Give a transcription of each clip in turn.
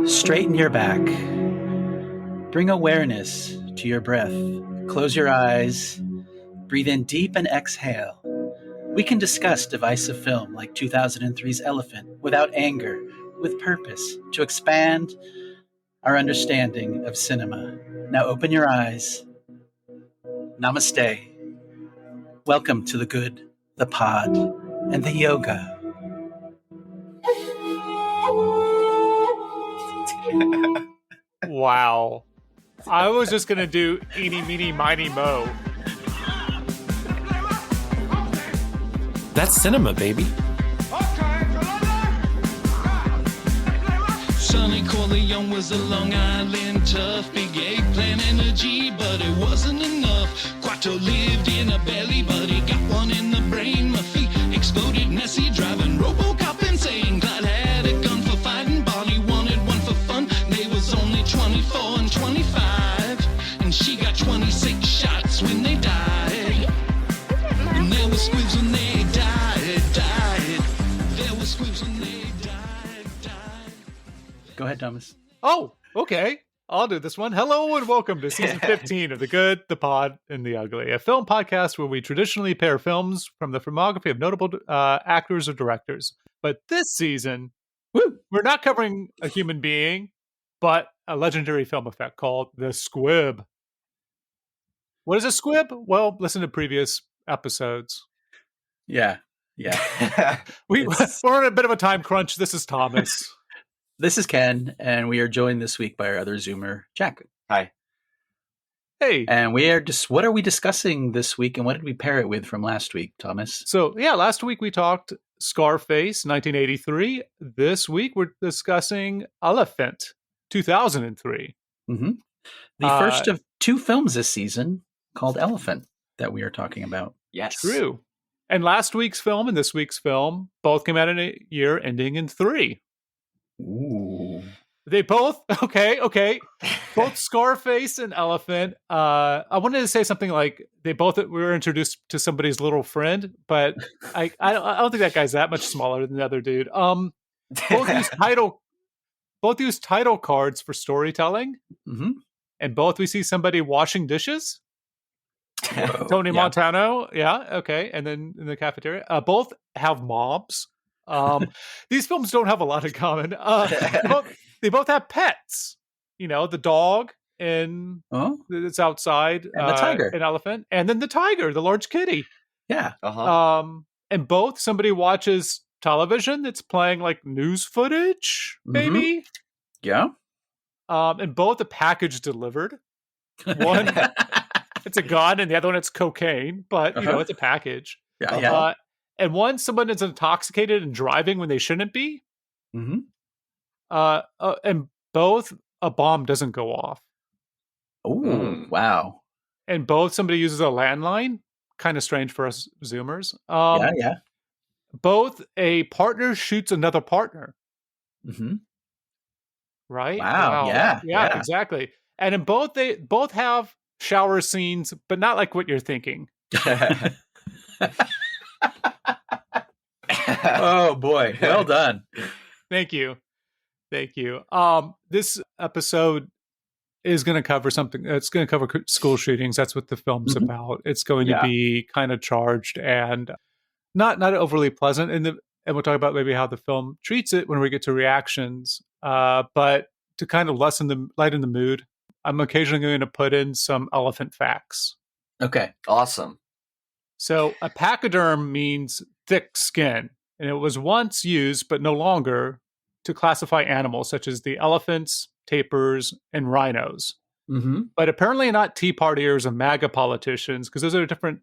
Straighten your back. Bring awareness to your breath. Close your eyes. Breathe in deep and exhale. We can discuss divisive film like 2003's Elephant without anger, with purpose, to expand our understanding of cinema. Now open your eyes. Namaste. Welcome to the good, the pod, and the yoga. Wow. I was just going to do eeny, meeny, miny, mo. That's cinema, baby. Sonny Corleone was a Long Island tough, big eggplant energy, but it wasn't enough. Quattro lived in a belly, but he got one in the brain. My feet exploded, Nessie driving Robocop insane. Clyde had a gun for fighting, Bonnie wanted one for fun. They was only 24 and 25, and she got 26 shots when they died. And there were squibs when they died. There were squibs when they died. Go ahead, Thomas. Oh, okay. I'll do this one. Hello and welcome to season 15 of The Good, the Pod, and the Ugly, a film podcast where we traditionally pair films from the filmography of notable actors or directors. But this season, we're not covering a human being, but a legendary film effect called the Squib. What is a squib? Well, listen to previous episodes. Yeah. We're on a bit of a time crunch. This is Thomas. This is Ken, and we are joined this week by our other Zoomer, Jack. Hi. Hey. And we are just, what are we discussing this week, and what did we pair it with from last week, Thomas? So, yeah, last week we talked Scarface, 1983. This week we're discussing Elephant, 2003. Mm-hmm. The first of two films this season called Elephant that we are talking about. Yes. True. And last week's film and this week's film both came out in a year ending in 3. Ooh. They both, okay. Both Scarface and Elephant. I wanted to say something like we were introduced to somebody's little friend, but I don't think that guy's that much smaller than the other dude. Both use title cards for storytelling, and both we see somebody washing dishes. Whoa. Tony Montano, okay, and then in the cafeteria, both have mobs. These films don't have a lot in common. They both have pets. You know, the dog and it's outside, and the tiger, an elephant, and then the tiger, the large kitty. Yeah. And both somebody watches television that's playing like news footage, maybe. Yeah. And both a package delivered. One, it's a gun, and the other one it's cocaine, but you know it's a package. Yeah. And one, someone is intoxicated and driving when they shouldn't be. And both, a bomb doesn't go off. Oh, wow. And both, somebody uses a landline. Kind of strange for us Zoomers. Yeah. Both, a partner shoots another partner. Right? Wow. Yeah, exactly. And in both, they both have shower scenes, but not like what you're thinking. Oh boy, well done. Thank you. This episode is going to cover something. It's going to cover school shootings. That's what the film's about. It's going to be kind of charged and not overly pleasant. And we'll talk about maybe how the film treats it when we get to reactions. But to kind of lighten the mood, I'm occasionally going to put in some elephant facts. Okay, awesome. So a pachyderm means thick skin, and it was once used, but no longer, to classify animals such as the elephants, tapirs, and rhinos. But apparently not Tea Partiers and MAGA politicians, because those are different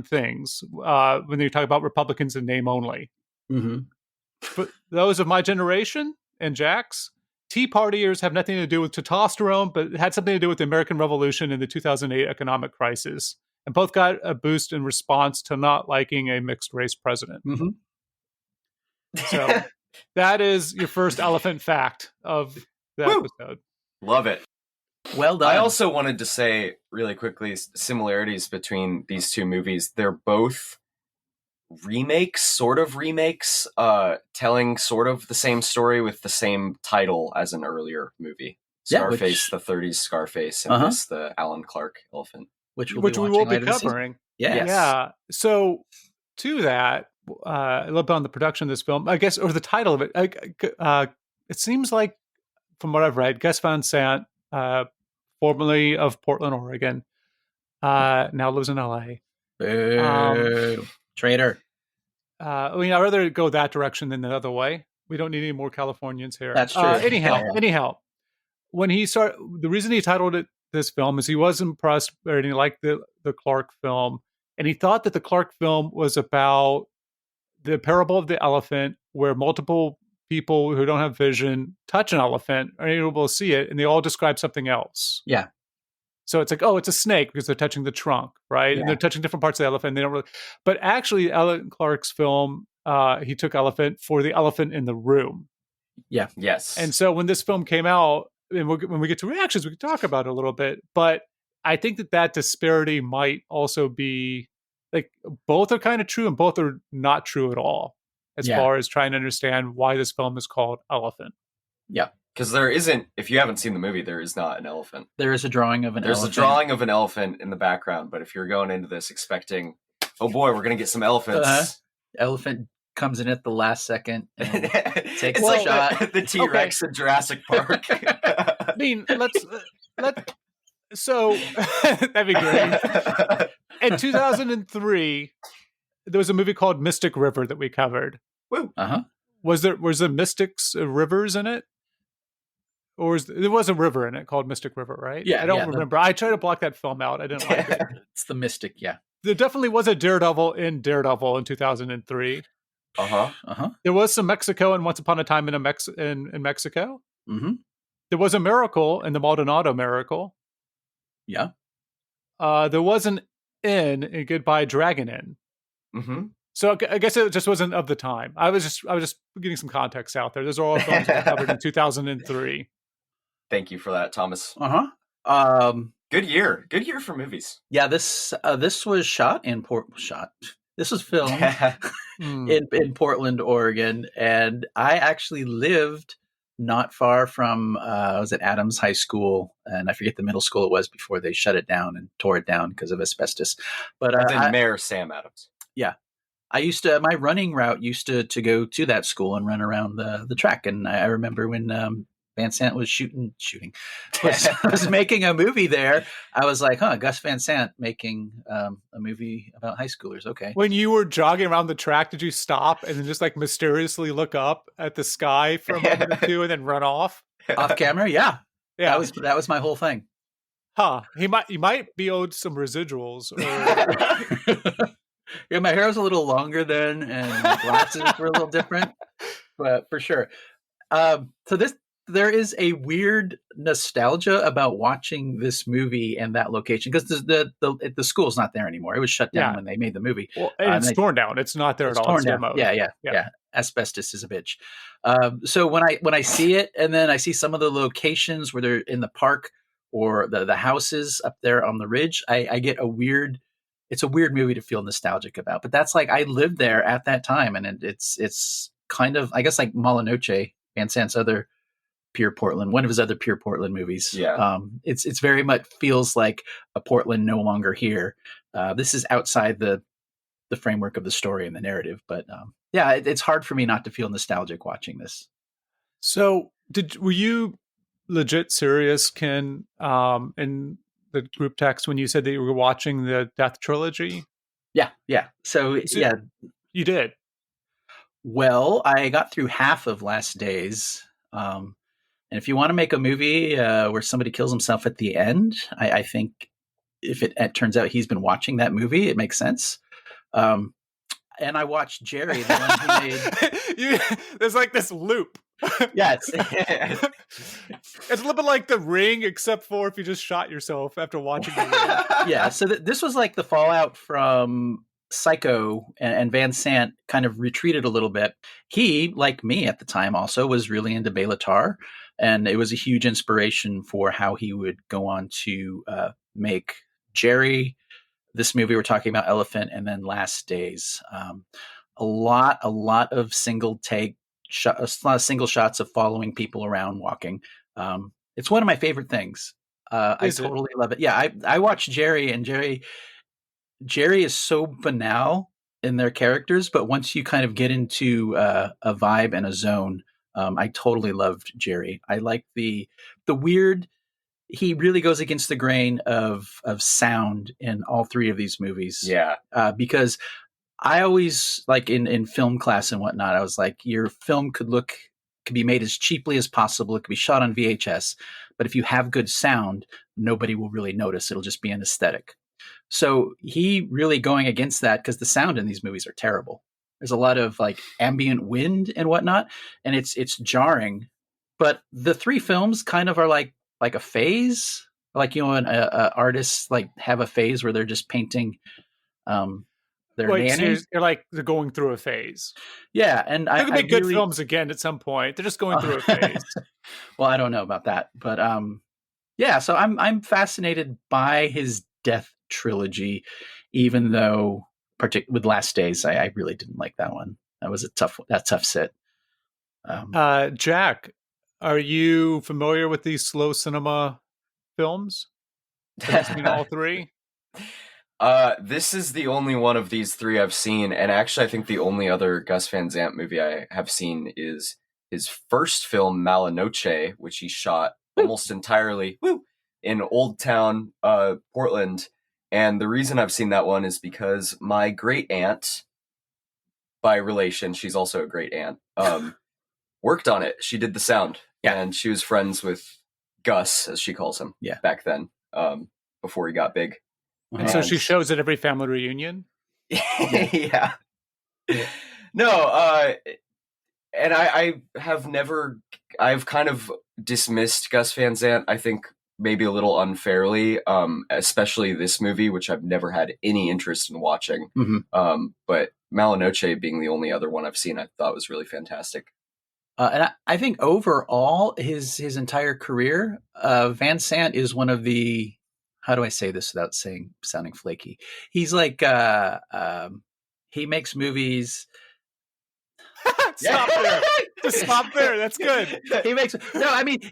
things when you talk about Republicans in name only. But those of my generation and Jack's, Tea Partiers have nothing to do with testosterone, but it had something to do with the American Revolution and the 2008 economic crisis. And both got a boost in response to not liking a mixed race president. So that is your first elephant fact of the episode. Love it. Well done. I also wanted to say really quickly similarities between these two movies. They're both sort of remakes, telling sort of the same story with the same title as an earlier movie. Scarface, the 30s Scarface, and this, the Alan Clarke elephant. Which we will be covering. Yes. Yeah. So to that, a little bit on the production of this film, I guess, or the title of it, it seems like, from what I've read, Gus Van Sant, formerly of Portland, Oregon, now lives in LA. Traitor. I mean, I'd rather go that direction than the other way. We don't need any more Californians here. That's true. Anyhow, when he started, the reason he titled it this film is he was impressed, and he liked the Clarke film, and he thought that the Clarke film was about the parable of the elephant, where multiple people who don't have vision touch an elephant, are able to see it, and they all describe something else. Yeah. So it's like, oh, it's a snake because they're touching the trunk, right? Yeah. And they're touching different parts of the elephant. They don't really, but actually, Alan Clarke's film, he took elephant for the elephant in the room. Yeah. Yes. And so when this film came out, and when we get to reactions, we can talk about it a little bit. But I think that disparity might also be like, both are kind of true and both are not true at all, as far as trying to understand why this film is called Elephant. Yeah. Because there isn't, if you haven't seen the movie, there is not an elephant. There is a drawing of an elephant. There's a drawing of an elephant in the background, but if you're going into this expecting, oh boy, we're going to get some elephants. Elephant comes in at the last second and takes a shot. The T-Rex in Jurassic Park. I mean, so that'd be great. In 2003, there was a movie called Mystic River that we covered. Woo. Was there Mystics rivers in it? Or there was a river in it called Mystic River, right? Yeah. I don't remember. I tried to block that film out. I didn't like it. It's the Mystic, yeah. There definitely was a Daredevil in 2003. There was some Mexico in Once Upon a Time in Mexico. Mm-hmm. There was a Miracle in the Maldonado Miracle. Yeah. There was an Inn in Goodbye Dragon Inn. Mm-hmm. So I guess it just wasn't of the time. I was just getting some context out there. Those are all films that were covered in 2003. Thank you for that, Thomas. Good year for movies. Yeah, this was shot in This was filmed in Portland, Oregon, and I actually lived not far from I was at Adams High School, and I forget the middle school it was before they shut it down and tore it down because of asbestos. But Mayor Sam Adams. Yeah. I used to, my running route used to go to that school and run around the track. And I remember when Van Sant was was making a movie there, I was like, Gus Van Sant making a movie about high schoolers. Okay. When you were jogging around the track, did you stop and then just like mysteriously look up at the sky for a moment or two and then run off? Off camera? Yeah. That was my whole thing. You might be owed some residuals. Or... Yeah, my hair was a little longer then, and my glasses were a little different, but for sure. There is a weird nostalgia about watching this movie and that location, because the school's not there anymore. It was shut down when they made the movie. Well, and it's torn down. It's not there at all. Torn down. Yeah. Asbestos is a bitch. So when I see it, and then I see some of the locations where they're in the park or the houses up there on the ridge, I get it's a weird movie to feel nostalgic about. But that's like, I lived there at that time, and it's kind of, I guess, like Mala Noche, Van Sant's other Pure Portland, one of his other Pure Portland movies. Yeah. It's very much feels like a Portland no longer here. This is outside the framework of the story and the narrative, but it's hard for me not to feel nostalgic watching this. So were you legit serious, Ken, in the group text when you said that you were watching the Death Trilogy? Yeah. So yeah. You did? Well, I got through half of Last Days. And if you want to make a movie where somebody kills himself at the end, I think if it turns out he's been watching that movie, it makes sense. And I watched Jerry, the one who made... There's like this loop. Yeah, it's a little bit like The Ring, except for if you just shot yourself after watching The Ring. Yeah, so this was like the fallout from Psycho, and Van Sant kind of retreated a little bit. He, like me at the time, also was really into Bela Tarr, and it was a huge inspiration for how he would go on to make Jerry, this movie we're talking about, Elephant, and then Last Days. A lot of single take shots, a lot of single shots of following people around walking. It's one of my favorite things. I totally love it. Yeah, I watch Jerry, and Jerry is so banal in their characters, but once you kind of get into a vibe and a zone, I totally loved Jerry. I like the weird. He really goes against the grain of sound in all three of these movies. Yeah, because I always, like in film class and whatnot, I was like, your film could be made as cheaply as possible. It could be shot on VHS, but if you have good sound, nobody will really notice. It'll just be an aesthetic. So he really going against that, because the sound in these movies are terrible. There's a lot of like ambient wind and whatnot, and it's jarring. But the three films kind of are like a phase, like, you know, an artists like have a phase where they're just painting their nannies. So they're going through a phase. Yeah, and they could make good films again at some point. They're just going through a phase. Well, I don't know about that, but yeah. So I'm fascinated by his Death trilogy, even though with Last Days, I really didn't like that one. That was a tough sit. Jack, are you familiar with these slow cinema films? Have you seen all three? This is the only one of these three I've seen, and actually I think the only other Gus Van Sant movie I have seen is his first film, Malinoche, which he shot almost entirely in Old Town, Portland. And the reason I've seen that one is because my great aunt, by relation, she's also a great aunt, worked on it. She did the sound, and she was friends with Gus, as she calls him, back then, before he got big. And so she shows at every family reunion? Yeah. No, and I've kind of dismissed Gus Van Sant, I think maybe a little unfairly, especially this movie, which I've never had any interest in watching. Mm-hmm. But Malinoche being the only other one I've seen, I thought was really fantastic. And I think overall, his entire career, Van Sant is one of the, how do I say this without sounding flaky? He's like, he makes movies. Stop there. Just stop there. That's good. He makes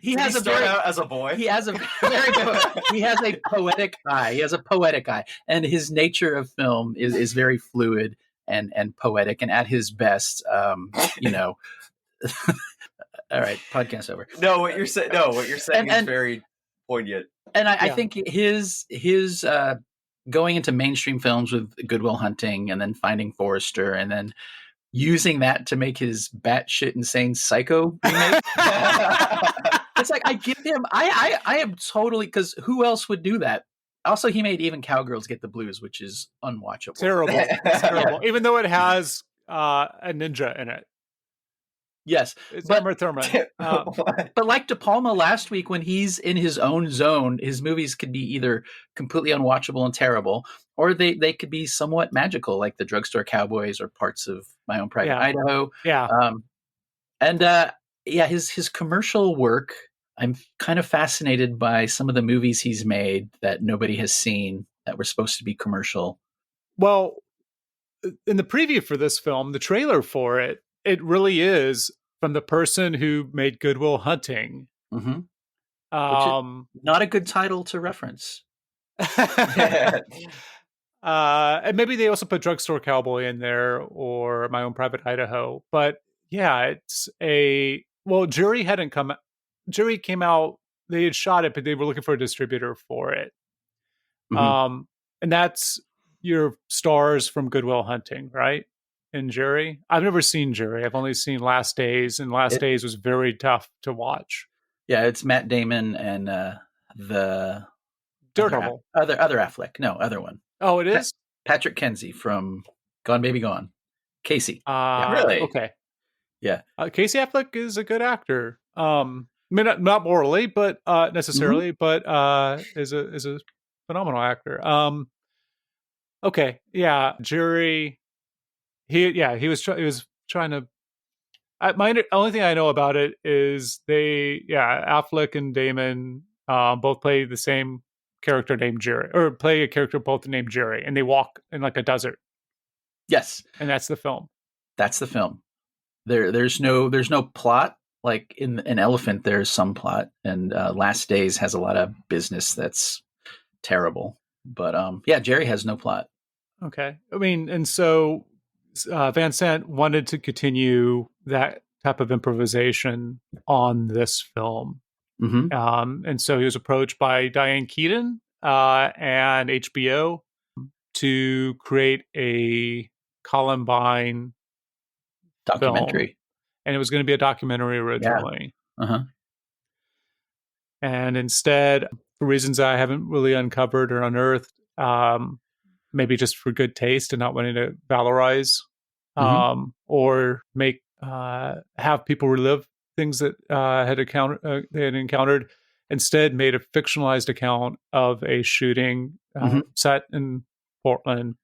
he has out as a boy. He has a very good. He has a poetic eye. He has a poetic eye, and his nature of film is very fluid and poetic. And at his best, you know. All right, podcast over. No, what you're saying is very poignant. And I think his going into mainstream films with Good Will Hunting, and then Finding Forrester, and then using that to make his batshit insane Psycho remake. It's like, I give him. I am totally, because who else would do that? Also, he made Even Cowgirls Get the Blues, which is unwatchable. Terrible. It's terrible. Even though it has a ninja in it. Yes, it's Uma Thurman. But like De Palma last week, when he's in his own zone, his movies could be either completely unwatchable and terrible, or they could be somewhat magical, like The Drugstore Cowboys or parts of My Own Private Idaho. Yeah. His commercial work, I'm kind of fascinated by some of the movies he's made that nobody has seen that were supposed to be commercial. Well, in the preview for this film, the trailer for it, it really is from the person who made Good Will Hunting. Mm-hmm. Not a good title to reference. And maybe they also put Drugstore Cowboy in there, or My Own Private Idaho. But yeah, it's Jury came out, they had shot it, but they were looking for a distributor for it. Mm-hmm. And that's your stars from Good Will Hunting, right? In Jury. I've never seen Jury. I've only seen Last Days, and Last Days was very tough to watch. Yeah, it's Matt Damon and the Daredevil. Other Affleck. No, other one. Oh, it is? Patrick Kenzie from Gone Baby Gone. Casey. Really? Okay. Yeah. Casey Affleck is a good actor. I mean, not morally, but necessarily, but is a phenomenal actor. Okay. Yeah. Jury. He was trying to. Only thing I know about it is Affleck and Damon both play the same character named Jerry, or play a character both named Jerry, and they walk in like a desert. Yes, and that's the film. That's the film. There's no plot. Like in an Elephant, there's some plot, and Last Days has a lot of business that's terrible. But yeah, Jerry has no plot. Okay, I mean, and so Van Sant wanted to continue that type of improvisation on this film. Mm-hmm. And so he was approached by Diane Keaton and HBO to create a Columbine Documentary. film. And it was going to be a documentary originally. Yeah. Uh-huh. And instead, for reasons I haven't really uncovered or unearthed, maybe just for good taste and not wanting to valorize or make have people relive things that they had encountered, instead made a fictionalized account of a shooting set in Portland,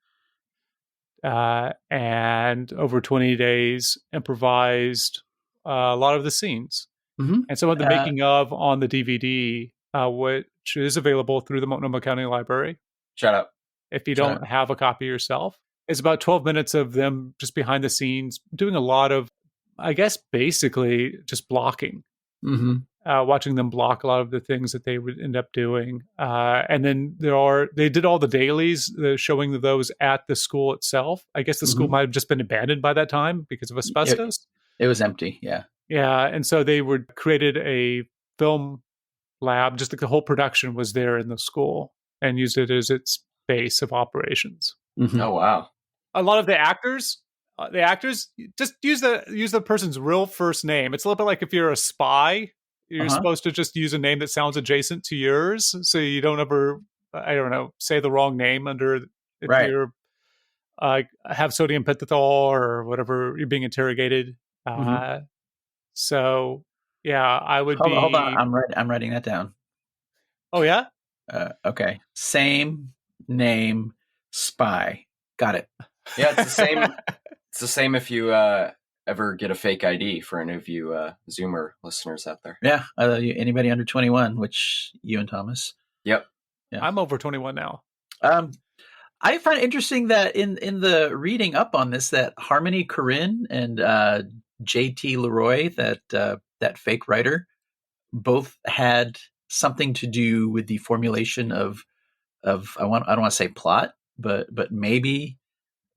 and over 20 days improvised a lot of the scenes. And some of the making of on the DVD, which is available through the Multnomah County Library. Shut up. If you don't have a copy yourself. It's about 12 minutes of them just behind the scenes doing a lot of, I guess, basically just blocking. Watching them block a lot of the things that they would end up doing. And then they did all the dailies, showing those at the school itself. I guess the school might have just been abandoned by that time because of asbestos. It was empty, yeah. Yeah, and so they created a film lab, just like the whole production was there in the school, and used it as its base of operations. Oh, wow. A lot of the actors just use the person's real first name. It's a little bit like if you're a spy, you're supposed to just use a name that sounds adjacent to yours, so you don't ever, I don't know, say the wrong name if you're have sodium pentothal or whatever you're being interrogated. So yeah, I would Hold on, I'm writing that down. Oh yeah. Okay. Same name, spy. Got it. Yeah, it's the same. It's the same if you ever get a fake ID for any of you Zoomer listeners out there. Yeah, anybody under 21, which you and Thomas. Yep. Yeah. I'm over 21 now. I find it interesting that in the reading up on this, that Harmony Korine and J.T. Leroy, that fake writer, both had something to do with the formulation of I don't want to say plot, but maybe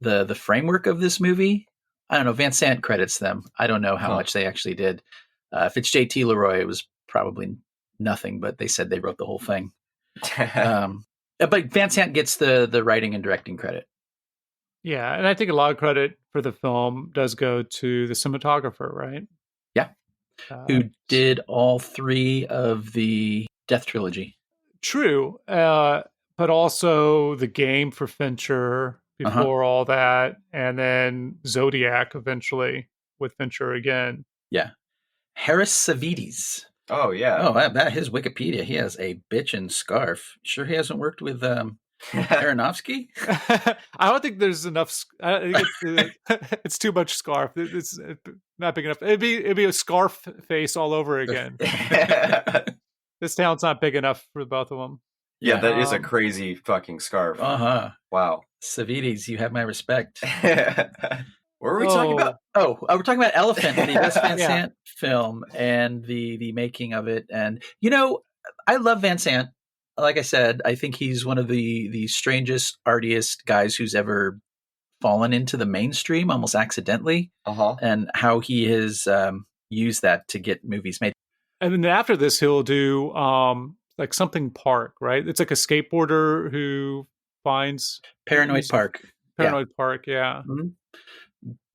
the framework of this movie. I don't know. Van Sant credits them. I don't know how much they actually did. If it's J.T. Leroy, it was probably nothing, but they said they wrote the whole thing. But Van Sant gets the writing and directing credit. Yeah, and I think a lot of credit for the film does go to the cinematographer, right? Yeah. Who did all three of the Death Trilogy. True. But also The Game for Fincher before all that, and then Zodiac eventually with Fincher again. Yeah. Harris Savides. Oh, yeah. Oh, that his Wikipedia. He has a bitchin' scarf. Sure he hasn't worked with Aronofsky? I don't think there's enough. I think it's too much scarf. It's not big enough. It'd be a scarf face all over again. This town's not big enough for both of them. Yeah, that is a crazy fucking scarf. Wow. Savides, you have my respect. What were we talking about? Oh, we're talking about Elephant, the Gus Van Sant film, and the making of it. And, I love Van Sant. Like I said, I think he's one of the strangest, artiest guys who's ever fallen into the mainstream almost accidentally. And how he has used that to get movies made. And then after this, he'll do like Something Park, right? It's like a skateboarder who finds Paranoid Park. Park, yeah.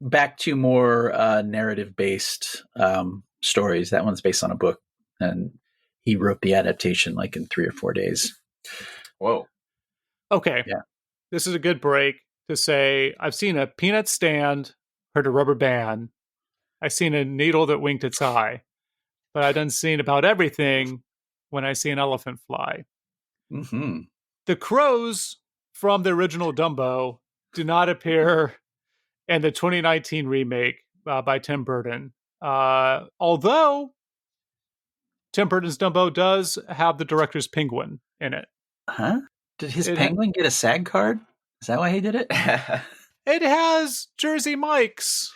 Back to more narrative-based stories. That one's based on a book, and he wrote the adaptation like in 3 or 4 days. Whoa. Okay. Yeah. This is a good break to say I've seen a peanut stand, heard a rubber band. I've seen a needle that winked its eye. But I done seen about everything when I see an elephant fly. The crows from the original Dumbo do not appear in the 2019 remake by Tim Burton. Although Tim Burton's Dumbo does have the director's penguin in it. Huh? Did his penguin get a SAG card? Is that why he did it? It has Jersey Mike's.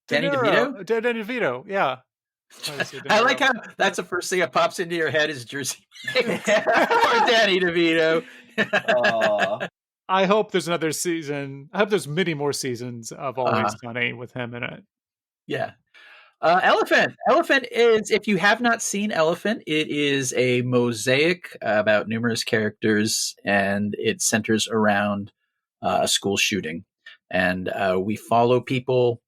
Danny DeVito? Danny DeVito, yeah. I like how that's the first thing that pops into your head is Jersey Mike's or Danny DeVito. I hope there's another season. I hope there's many more seasons of Always Sunny with him in it. Yeah. Elephant. Elephant is, if you have not seen Elephant, it is a mosaic about numerous characters, and it centers around a school shooting. And we follow people.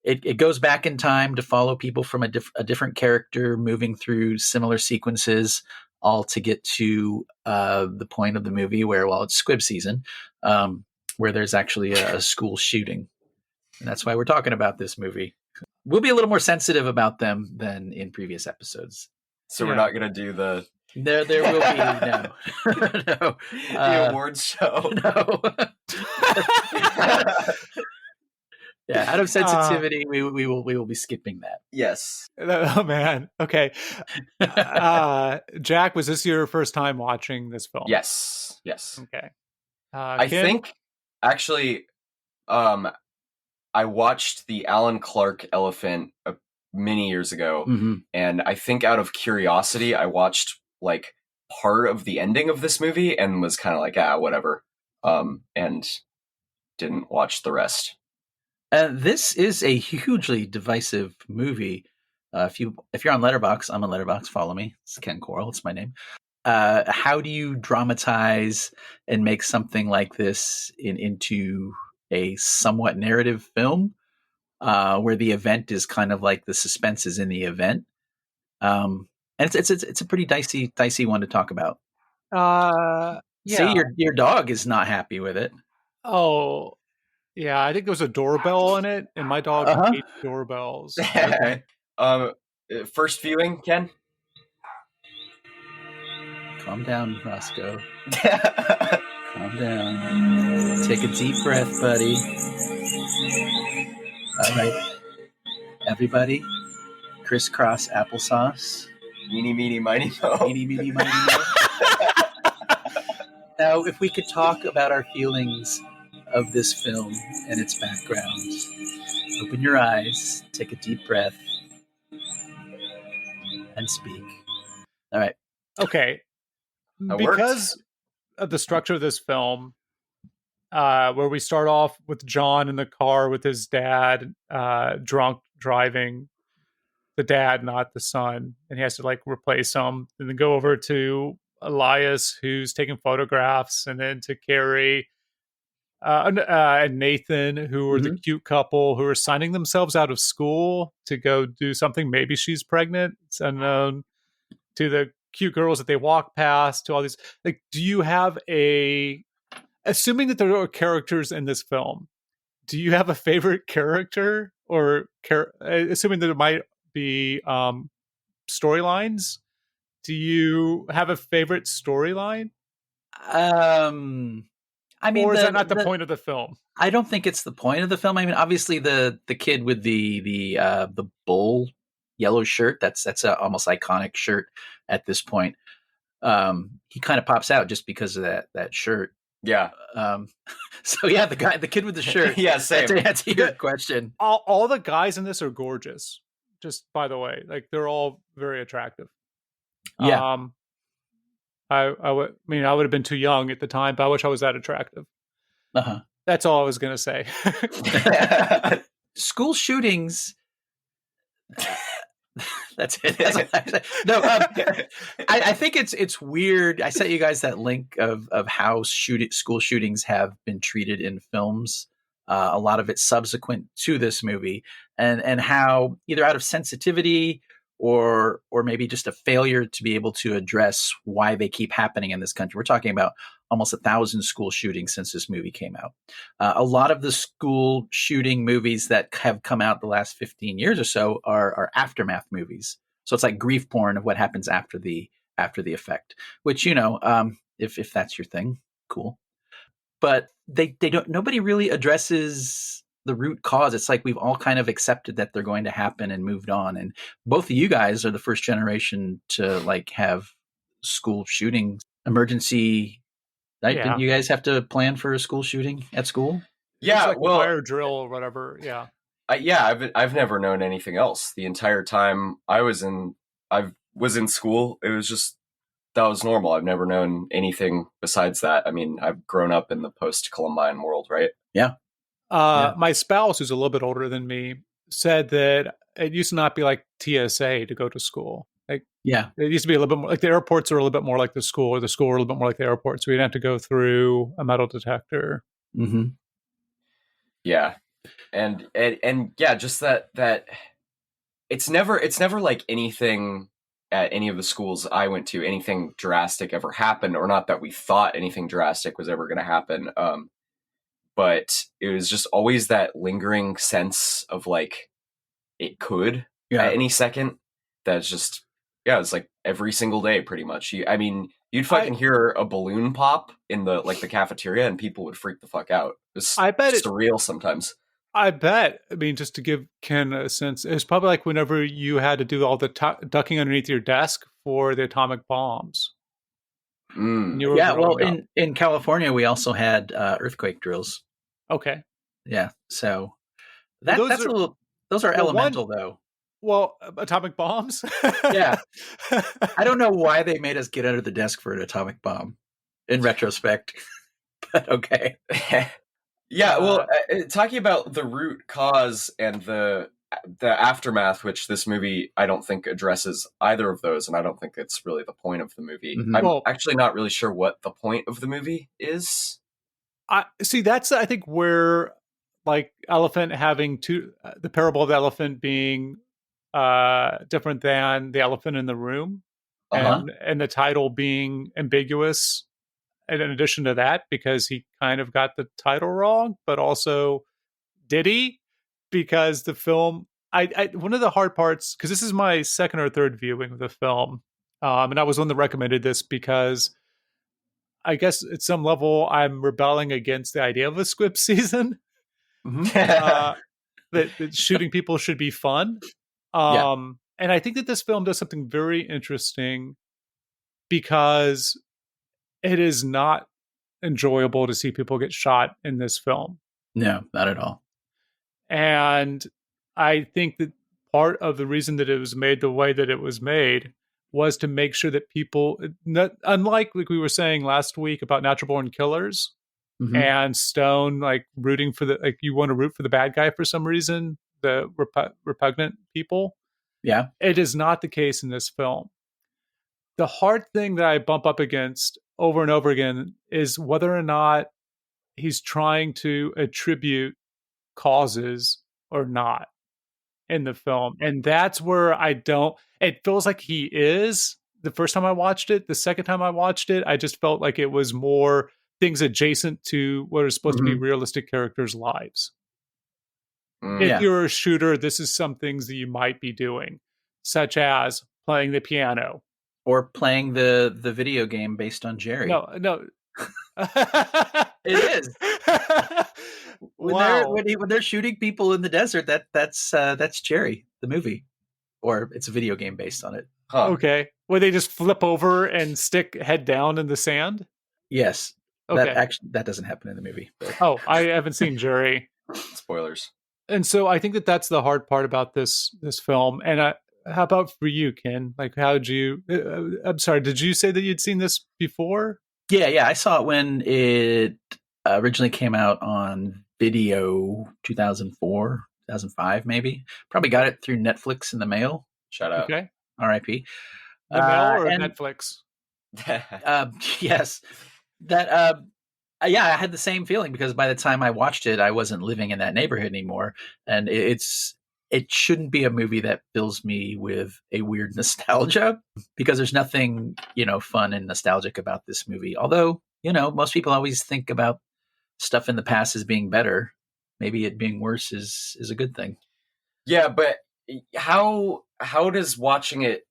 It goes back in time to follow people from a different character moving through similar sequences, all to get to the point of the movie where, well, it's Squib season, where there's actually a school shooting. And that's why we're talking about this movie. We'll be a little more sensitive about them than in previous episodes. So we're not going to do the... There will be no. No. The awards show. No. Yeah, out of sensitivity, we will be skipping that. Yes. Oh man. Okay. Jack, was this your first time watching this film? Yes. Okay. I think actually, I watched the Alan Clarke Elephant many years ago, and I think out of curiosity, I watched like part of the ending of this movie and was kind of like, whatever, and didn't watch the rest. This is a hugely divisive movie. If you're on Letterboxd, I'm on Letterboxd. Follow me. It's Ken Coral. It's my name. How do you dramatize and make something like this into a somewhat narrative film, where the event is kind of like the suspense is in the event? And it's a pretty dicey one to talk about. Yeah. See, your dog is not happy with it. Oh. Yeah, I think there was a doorbell in it, and my dog hates doorbells. First viewing, Ken? Calm down, Roscoe. Calm down. Take a deep breath, buddy. All right. Everybody, crisscross applesauce. Meeny, meeny, miny, mo. Meeny, meeny, miny, mo. Now, if we could talk about our feelings of this film and its background. Open your eyes, take a deep breath, and speak. All right. Okay. Because of the structure of this film, where we start off with John in the car with his dad, drunk, driving, the dad, not the son, and he has to like replace him, and then go over to Elias, who's taking photographs, and then to Carrie, and Nathan, who are the cute couple who are signing themselves out of school to go do something. Maybe she's pregnant. It's unknown. To the cute girls that they walk past, to all these. Like, do you have assuming that there are characters in this film, do you have a favorite character, or assuming that it might be storylines? Do you have a favorite storyline? I mean, or is that not the point of the film? I don't think it's the point of the film. I mean, obviously the kid with the bull yellow shirt, that's a almost iconic shirt at this point. He kind of pops out just because of that shirt. Yeah. So yeah, the kid with the shirt. Yeah, same. To answer your question. All the guys in this are gorgeous. Just by the way, like they're all very attractive. Yeah. I would have been too young at the time, but I wish I was that attractive. That's all I was going to say. School shootings. That's it. That's all I say. No, I think it's weird. I sent you guys that link of how school shootings have been treated in films. A lot of it subsequent to this movie, and how either out of sensitivity or maybe just a failure to be able to address why they keep happening in this country. We're talking about almost 1,000 school shootings since this movie came out. A lot of the school shooting movies that have come out the last 15 years or so are aftermath movies. So it's like grief porn of what happens after the effect, which, if that's your thing, cool. But they don't, nobody really addresses the root cause. It's like we've all kind of accepted that they're going to happen and moved on. And both of you guys are the first generation to like have school shooting emergency. Right? Yeah. Didn't you guys have to plan for a school shooting at school? Yeah, It's like well, a fire drill or whatever. Yeah. I've never known anything else the entire time I was in school. It was just that was normal. I've never known anything besides that. I mean, I've grown up in the post Columbine world, right? Yeah. My spouse, who's a little bit older than me, said that it used to not be like TSA to go to school. Like, Yeah. it used to be a little bit more like the airports are a little bit more like the school, or the school are a little bit more like the airport. So we'd have to go through a metal detector. Mm-hmm. Yeah. And yeah, just that it's never like anything at any of the schools I went to, anything drastic ever happened, or not that we thought anything drastic was ever going to happen. But it was just always that lingering sense of like it could at any second. That's just, yeah, it's like every single day pretty much. You'd fucking hear a balloon pop in the cafeteria and people would freak the fuck out. I bet it's surreal sometimes. I bet. I mean, just to give Ken a sense, it's probably like whenever you had to do all the ducking underneath your desk for the atomic bombs. Yeah, well, in California, we also had earthquake drills. Okay. Yeah, so those are elemental, though. Well, atomic bombs? Yeah. I don't know why they made us get under the desk for an atomic bomb in retrospect, but okay. Yeah, well, talking about the root cause and the aftermath, which this movie I don't think addresses either of those, and I don't think it's really the point of the movie. Mm-hmm. I'm actually not really sure what the point of the movie is. That's I think where like elephant having the parable of the elephant being different than the elephant in the room, and the title being ambiguous. And in addition to that, because he kind of got the title wrong, but also did he? Because the film, one of the hard parts, because this is my second or third viewing of the film, and I was one that recommended this because I guess at some level I'm rebelling against the idea of a Squib season. That shooting people should be fun. And I think that this film does something very interesting because it is not enjoyable to see people get shot in this film. No, not at all. And I think that part of the reason that it was made the way that it was made was to make sure that people, unlike like we were saying last week about Natural Born Killers and Stone, like rooting for you want to root for the bad guy for some reason, the repugnant people. Yeah. It is not the case in this film. The hard thing that I bump up against over and over again is whether or not he's trying to attribute causes or not in the film. And that's where it feels like he is. The first time I watched it, the second time I watched it, I just felt like it was more things adjacent to what are supposed to be realistic characters' lives. If you're a shooter, this is some things that you might be doing, such as playing the piano. Or playing the video game based on Jerry. No. It is. When they're shooting people in the desert, that's Jerry, the movie. Or it's a video game based on it. Huh. Okay. Where they just flip over and stick head down in the sand? Yes. Okay. That doesn't happen in the movie. But. Oh, I haven't seen Jerry. Spoilers. And so I think that that's the hard part about this film. And how about for you, Ken? Like, how did you? I'm sorry. Did you say that you'd seen this before? Yeah. I saw it when it originally came out on video, 2004, 2005, maybe. Probably got it through Netflix in the mail. Shout out. Okay. R.I.P. The mail or Netflix? Yes. That. Yeah, I had the same feeling because by the time I watched it, I wasn't living in that neighborhood anymore, and it shouldn't be a movie that fills me with a weird nostalgia because there's nothing, fun and nostalgic about this movie. Although, most people always think about stuff in the past as being better. Maybe it being worse is a good thing. Yeah, but how does watching it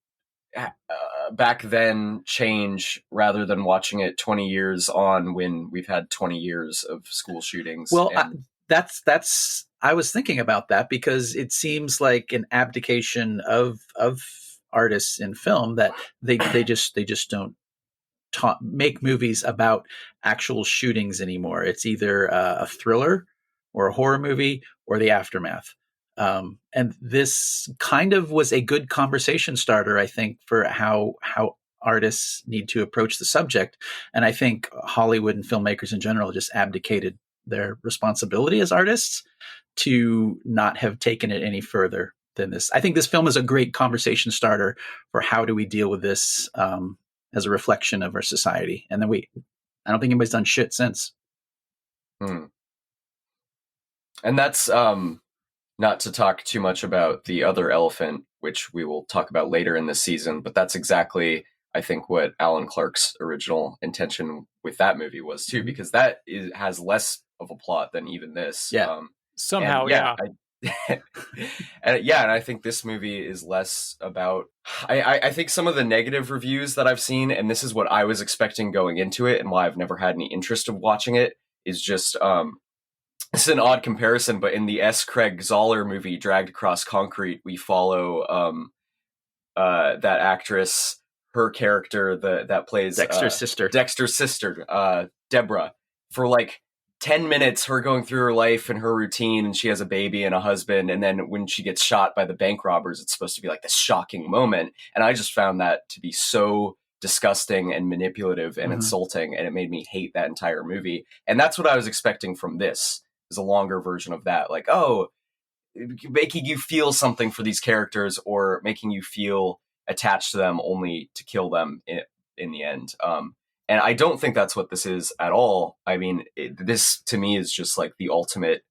back then change rather than watching it 20 years on when we've had 20 years of school shootings? Well, that's I was thinking about that because it seems like an abdication of artists in film that they just don't make movies about actual shootings anymore. It's either a thriller or a horror movie or the aftermath. And this kind of was a good conversation starter, I think, for how artists need to approach the subject. And I think Hollywood and filmmakers in general just abdicated their responsibility as artists to not have taken it any further than this. I think this film is a great conversation starter for how do we deal with this as a reflection of our society. And then I don't think anybody's done shit since. And that's not to talk too much about the other elephant, which we will talk about later in this season, but that's exactly, I think, what Alan Clarke's original intention with that movie was too, because that has less of a plot than even this. Yeah. Somehow, yeah. And I think this movie is less about, I think some of the negative reviews that I've seen, and this is what I was expecting going into it and why I've never had any interest of watching it, is just, this is an odd comparison, but in the S. Craig Zoller movie, Dragged Across Concrete, we follow that actress, her character that plays Dexter's sister, Deborah, for like 10 minutes, her going through her life and her routine, and she has a baby and a husband, and then when she gets shot by the bank robbers, it's supposed to be like this shocking moment, and I just found that to be so disgusting and manipulative and insulting, and it made me hate that entire movie. And that's what I was expecting from this, is a longer version of that, like, oh, making you feel something for these characters or making you feel attached to them only to kill them in the end. And I don't think that's what this is at all. I mean, this to me is just like the ultimate,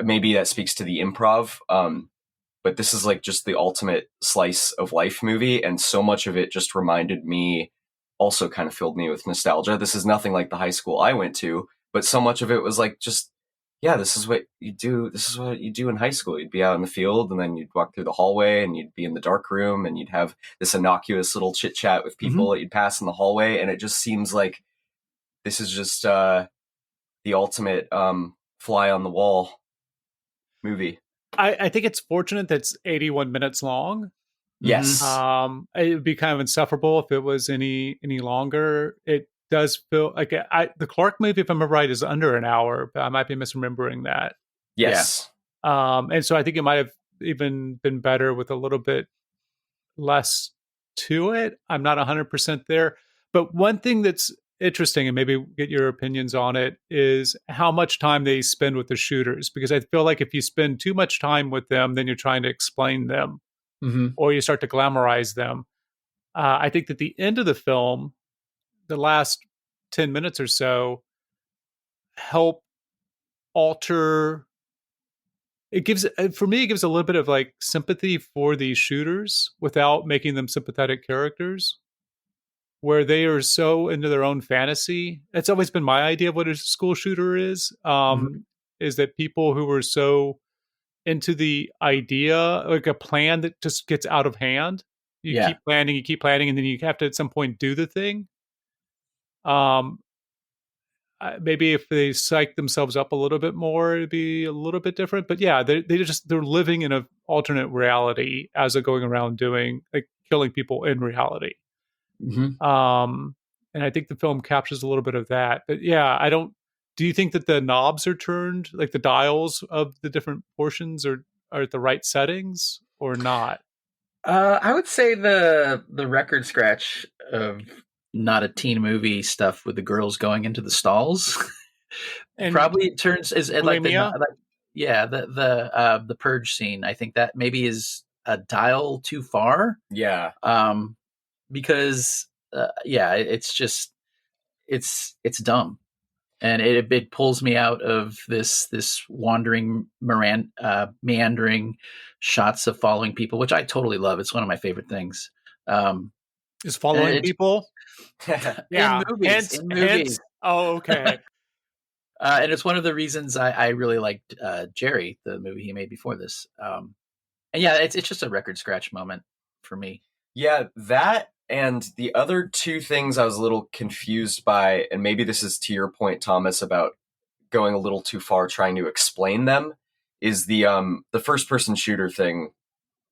maybe that speaks to the improv, but this is like just the ultimate slice of life movie. And so much of it just reminded me, also kind of filled me with nostalgia. This is nothing like the high school I went to, but so much of it was like, just, yeah, this is what you do. This is what you do in high school. You'd be out in the field, and then you'd walk through the hallway, and you'd be in the dark room, and you'd have this innocuous little chit chat with people that you'd pass in the hallway. And it just seems like this is just the ultimate fly on the wall movie. I think it's fortunate that it's 81 minutes long. Yes. It would be kind of insufferable if it was any longer. It does feel like the Clarke movie, if I'm right, is under an hour, but I might be misremembering that. Yes. Yeah. And so I think it might have even been better with a little bit less to it. I'm not 100% there. But one thing that's interesting, and maybe get your opinions on it, is how much time they spend with the shooters. Because I feel like if you spend too much time with them, then you're trying to explain them, or you start to glamorize them. I think that the end of the film, the last 10 minutes or so, help alter. It gives a little bit of like sympathy for these shooters without making them sympathetic characters, where they are so into their own fantasy. It's always been my idea of what a school shooter is that people who are so into the idea, like a plan that just gets out of hand. You keep planning, and then you have to at some point do the thing. Maybe if they psych themselves up a little bit more, it'd be a little bit different. But yeah, they're living in an alternate reality as they're going around doing, like, killing people in reality. And I think the film captures a little bit of that. But yeah, do you think that the knobs are turned, like the dials of the different portions are at the right settings or not? I would say the record scratch of not a teen movie stuff with the girls going into the stalls And probably turns is like bulimia? the purge scene. I think that maybe is a dial too far. Yeah. Because it's just it's dumb, and it pulls me out of this wandering meandering shots of following people, which I totally love. It's one of my favorite things. Is following people? In movies. Oh, okay. And it's one of the reasons I really liked Jerry, the movie he made before this. And yeah, it's just a record scratch moment for me. Yeah, that and the other two things I was a little confused by, and maybe this is to your point, Thomas, about going a little too far trying to explain them, is the first person shooter thing.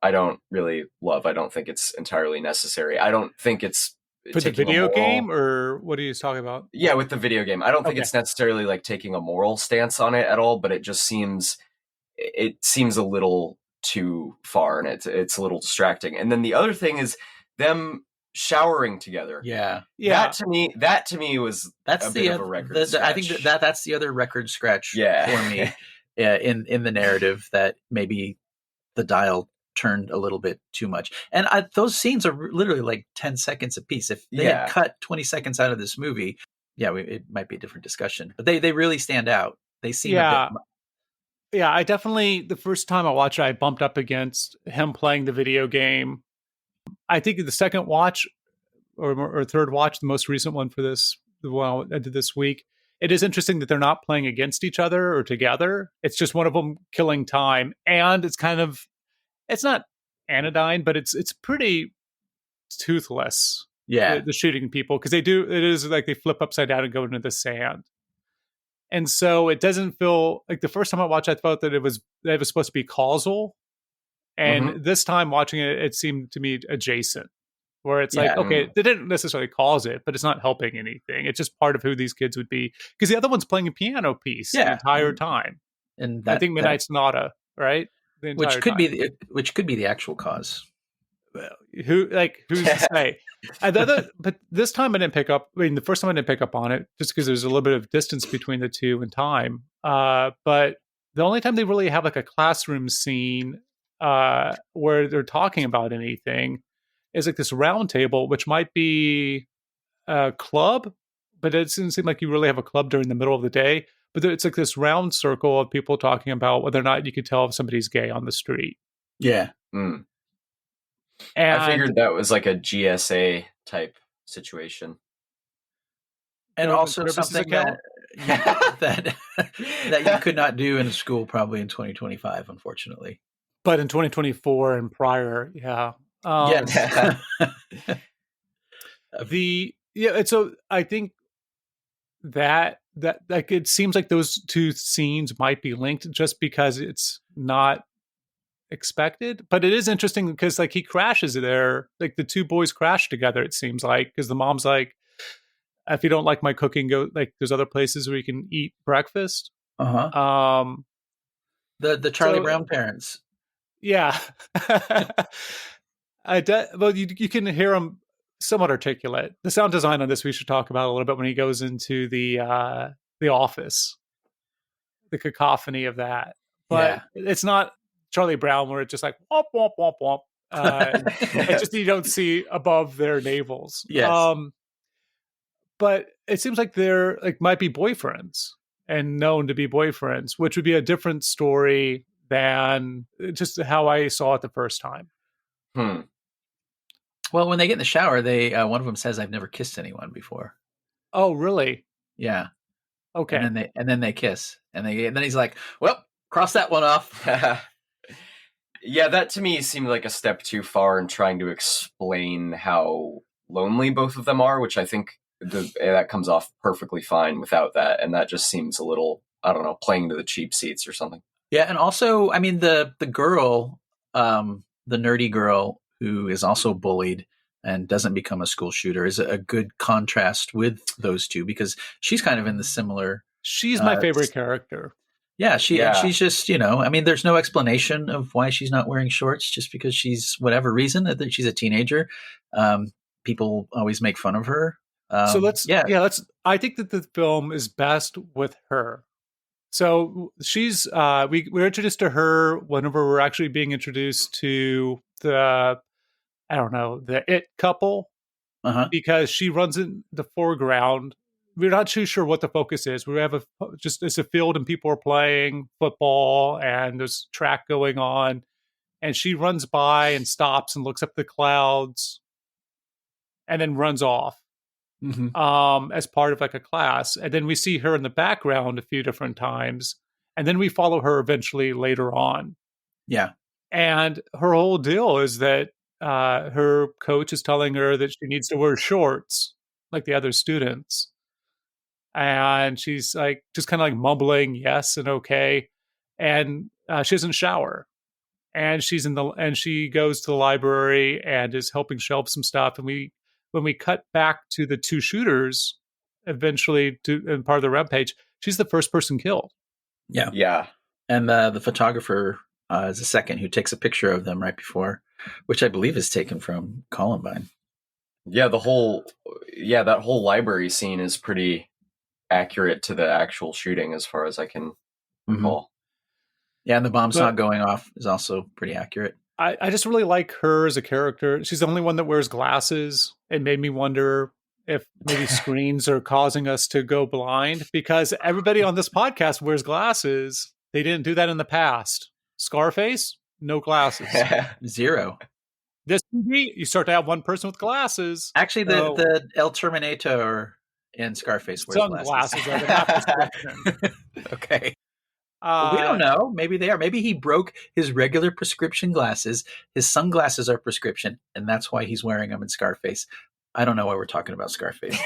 I don't really love. I don't think it's entirely necessary. I don't think it's For the taking a video moral, game, or what are you talking about? Yeah, with the video game. I don't think Okay. it's necessarily like taking a moral stance on it at all, but it just seems a little too far, and it's a little distracting. And then the other thing is them showering together. Yeah. That to me was a bit of a record scratch. I think that's the other record scratch for me in the narrative, that maybe the dial turned a little bit too much. And those scenes are literally like 10 seconds a piece. If they had cut 20 seconds out of this movie, it might be a different discussion. But they really stand out. They seem a bit... Yeah, I definitely, the first time I watched it, I bumped up against him playing the video game. I think the second watch or third watch, the most recent one for this, the one I did this week, it is interesting that they're not playing against each other or together. It's just one of them killing time. And it's kind of, it's not anodyne, but it's pretty toothless. Yeah. The shooting people, because it is like they flip upside down and go into the sand. And so it doesn't feel like, the first time I watched, I thought that it was supposed to be causal. And this time watching it, it seemed to me adjacent, where it's like, okay, they didn't necessarily cause it, but it's not helping anything. It's just part of who these kids would be. Because the other one's playing a piano piece the entire time. And I think Midnight Sonata, right? Which could be the actual cause. Who's to say? But this time I didn't pick up. I mean, the first time I didn't pick up on it just because there's a little bit of distance between the two in time. But the only time they really have like a classroom scene where they're talking about anything is like this round table, which might be a club, but it doesn't seem like you really have a club during the middle of the day. But it's like this round circle of people talking about whether or not you could tell if somebody's gay on the street. Yeah. And I figured that was like a GSA type situation. And also something that you could not do in school probably in 2025, unfortunately. But in 2024 and prior, yes. So I think that like it seems like those two scenes might be linked just because it's not expected. But it is interesting because like he crashes there, like the two boys crash together, it seems like, because the mom's like, if you don't like my cooking, go, like there's other places where you can eat breakfast. The Charlie Brown parents. Yeah. Well, you can hear him somewhat articulate. The sound design on this we should talk about a little bit when he goes into the office. The cacophony of that. But it's not Charlie Brown where it's just like womp womp womp womp. It's just you don't see above their navels. Yes. But it seems like they're like might be boyfriends and known to be boyfriends, which would be a different story than just how I saw it the first time. Well, when they get in the shower, they one of them says, "I've never kissed anyone before." Oh, really? Yeah. Okay. And then they kiss, and then he's like, "Well, cross that one off." Yeah, that to me seemed like a step too far in trying to explain how lonely both of them are, which I think that comes off perfectly fine without that, and that just seems a little, I don't know, playing to the cheap seats or something. Yeah, and also, I mean, the girl, the nerdy girl who is also bullied and doesn't become a school shooter is a good contrast with those two, because she's kind of in the similar. She's my favorite character. Yeah, she's just, I mean, there's no explanation of why she's not wearing shorts, just because she's whatever reason that she's a teenager. People always make fun of her. So I think that the film is best with her. So she's we're introduced to her whenever we're actually being introduced to the It couple, because she runs in the foreground. We're not too sure what the focus is. We have it's a field and people are playing football and there's track going on, and she runs by and stops and looks up the clouds and then runs off. As part of like a class. And then we see her in the background a few different times. And then we follow her eventually later on. Yeah. And her whole deal is that her coach is telling her that she needs to wear shorts like the other students. And she's like, just kind of like mumbling yes and okay. And she doesn't shower. And she goes to the library and is helping shelve some stuff. And we when we cut back to the two shooters, eventually in part of the rampage, she's the first person killed. Yeah. Yeah. And the photographer is the second who takes a picture of them right before, which I believe is taken from Columbine. Yeah, that whole library scene is pretty accurate to the actual shooting as far as I can recall. Yeah, and the bomb's not going off is also pretty accurate. I just really like her as a character. She's the only one that wears glasses. It made me wonder if maybe screens are causing us to go blind, because everybody on this podcast wears glasses. They didn't do that in the past. Scarface, no glasses. Zero. This movie, you start to have one person with glasses. Actually, the El Terminator in Scarface wears sunglasses are the not prescription. Okay. We don't know. Maybe they are. Maybe he broke his regular prescription glasses. His sunglasses are prescription, and that's why he's wearing them in Scarface. I don't know why we're talking about Scarface.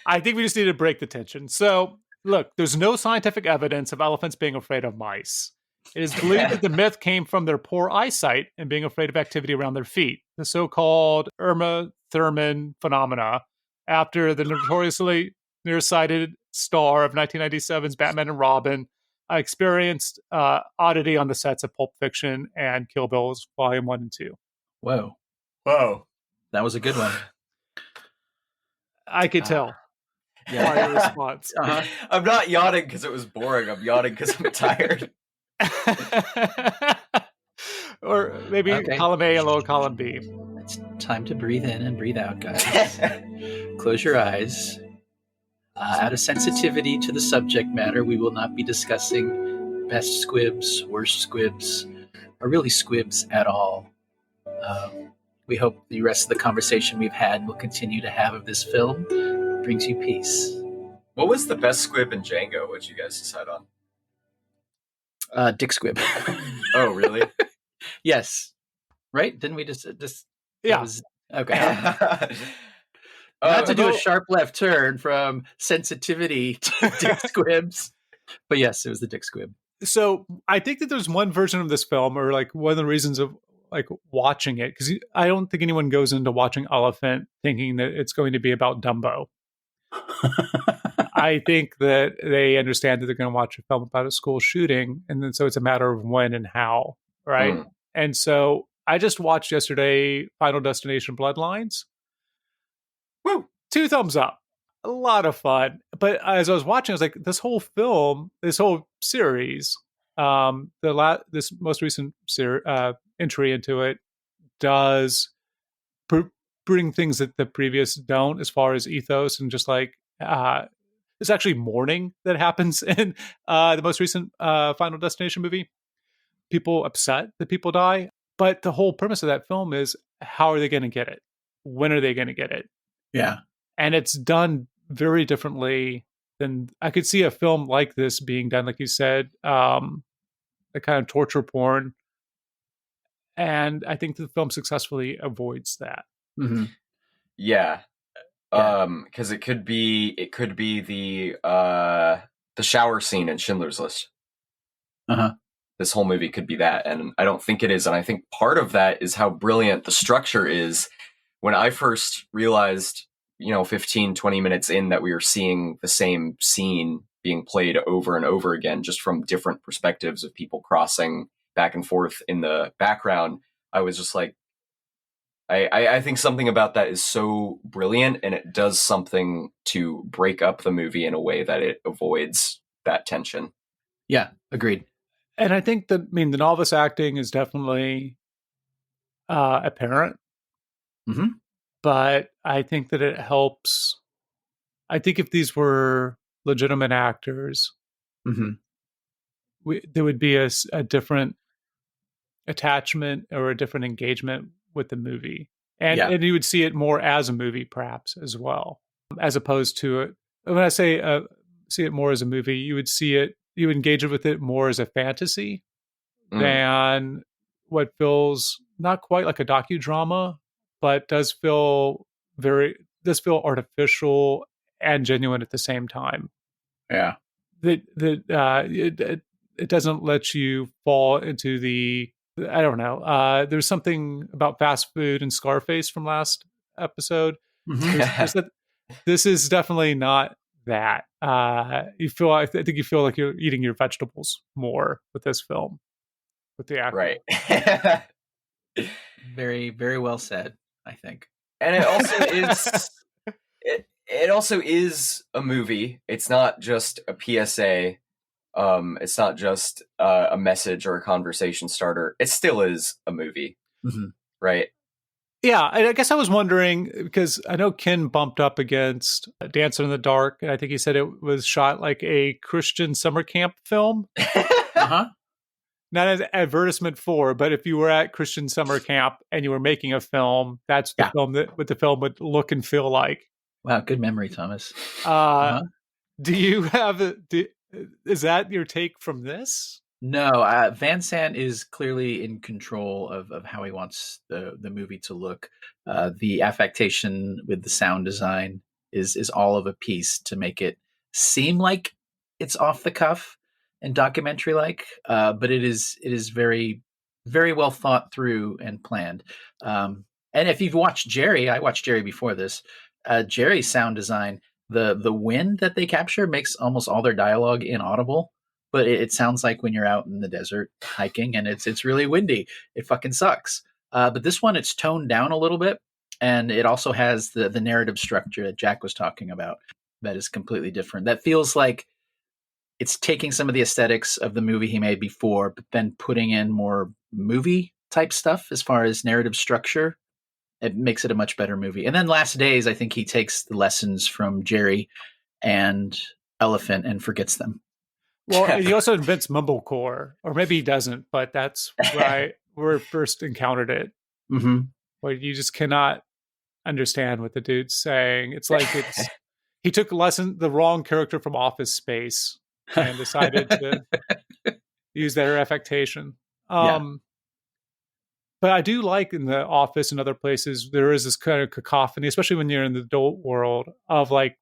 I think we just need to break the tension. So, look, there's no scientific evidence of elephants being afraid of mice. It is believed that the myth came from their poor eyesight and being afraid of activity around their feet, the so-called Irma Thurman phenomena, after the notoriously nearsighted star of 1997's Batman and Robin experienced oddity on the sets of Pulp Fiction and Kill Bill's Volume 1 and 2. Whoa. That was a good one. I could tell. Yeah. By your response. I'm not yawning because it was boring. I'm yawning because I'm tired. Or maybe column A and lower column B. It's time to breathe in and breathe out, guys. Close your eyes. Out of sensitivity to the subject matter, we will not be discussing best squibs, worst squibs, or really squibs at all. We hope the rest of the conversation we've had and will continue to have of this film brings you peace. What was the best squib in Django? What'd you guys decide on? Dick Squib. Oh, really? Yes. Right? Didn't we just Yeah. Okay. Not to do a sharp left turn from sensitivity to Dick Squibs. But yes, it was the Dick Squib. So I think that there's one version of this film, or like one of the reasons of like watching it, because I don't think anyone goes into watching Elephant thinking that it's going to be about Dumbo. I think that they understand that they're going to watch a film about a school shooting, and then so it's a matter of when and how, right? And so I just watched yesterday Final Destination Bloodlines. Woo! 2 thumbs up. A lot of fun. But as I was watching, I was like, this whole film, this whole series, this most recent entry into it does bring things that the previous don't, as far as ethos and just like there's actually mourning that happens in the most recent Final Destination movie. People upset that people die, but the whole premise of that film is, how are they going to get it? When are they going to get it? Yeah. And it's done very differently than I could see a film like this being done, like you said, a kind of torture porn. And I think the film successfully avoids that. Mm-hmm. Yeah. Because it could be the shower scene in Schindler's List. This whole movie could be that, and I don't think it is. And I think part of that is how brilliant the structure is. When I first realized, 15, 20 minutes in, that we were seeing the same scene being played over and over again, just from different perspectives of people crossing back and forth in the background, I was just like, I think something about that is so brilliant, and it does something to break up the movie in a way that it avoids that tension. Yeah, agreed. And I think that, the novice acting is definitely apparent. Mm-hmm. But I think that it helps. I think if these were legitimate actors, there would be a different attachment or a different engagement with the movie. And you would see it more as a movie, perhaps, as well, as opposed to it. When I say see it more as a movie, you would engage with it more as a fantasy than what feels not quite like a docudrama, but does feel artificial and genuine at the same time. Yeah. It doesn't let you fall into the, I don't know. There's something about fast food and Scarface from last episode. Mhm. This is definitely not that. I think you feel like you're eating your vegetables more with this film, with the acting. Right. Very, very well said, I think. And it also is it also is a movie. It's not just a PSA. It's not just a message or a conversation starter. It still is a movie, Mhm. right? Yeah, I guess I was wondering, because I know Ken bumped up against Dancer in the Dark, and I think he said it was shot like a Christian summer camp film. Uh-huh. Not an advertisement for, but if you were at Christian summer camp and you were making a film, that's the Yeah. film what the film would look and feel like. Wow, good memory, Thomas. Do you have is that your take from this? No, Van Sant is clearly in control of how he wants the movie to look. The affectation with the sound design is all of a piece to make it seem like it's off the cuff and documentary like, but it is very, very well thought through and planned. And if you've watched Jerry, I watched Jerry before this. Jerry's sound design, the wind that they capture makes almost all their dialogue inaudible. But it sounds like when you're out in the desert hiking and it's really windy. It fucking sucks. But this one, it's toned down a little bit. And it also has the narrative structure that Jack was talking about that is completely different. That feels like it's taking some of the aesthetics of the movie he made before, but then putting in more movie type stuff as far as narrative structure. It makes it a much better movie. And then Last Days, I think he takes the lessons from Jerry and Elephant and forgets them. Well, he also invents mumblecore, or maybe he doesn't, but that's where I first encountered it. Mm-hmm. Where you just cannot understand what the dude's saying. It's like he took the wrong character from Office Space and decided to use their affectation. But I do like in the Office and other places, there is this kind of cacophony, especially when you're in the adult world, of like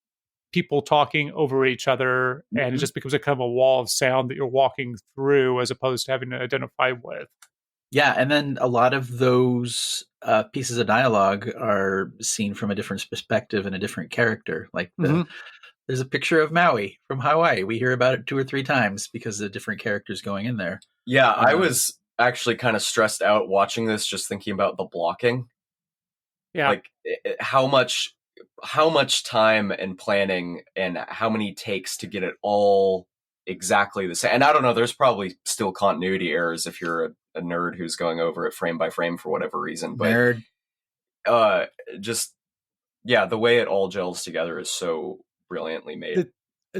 people talking over each other, and it just becomes a kind of a wall of sound that you're walking through as opposed to having to identify with. Yeah, and then a lot of those pieces of dialogue are seen from a different perspective and a different character. Like there's a picture of Maui from Hawaii. We hear about it 2 or 3 times because of different characters going in there. Yeah, I was actually kind of stressed out watching this, just thinking about the blocking. Yeah, like how much time and planning and how many takes to get it all exactly the same. And I don't know, there's probably still continuity errors if you're a nerd who's going over it frame by frame for whatever reason. But Nerd. The way it all gels together is so brilliantly made.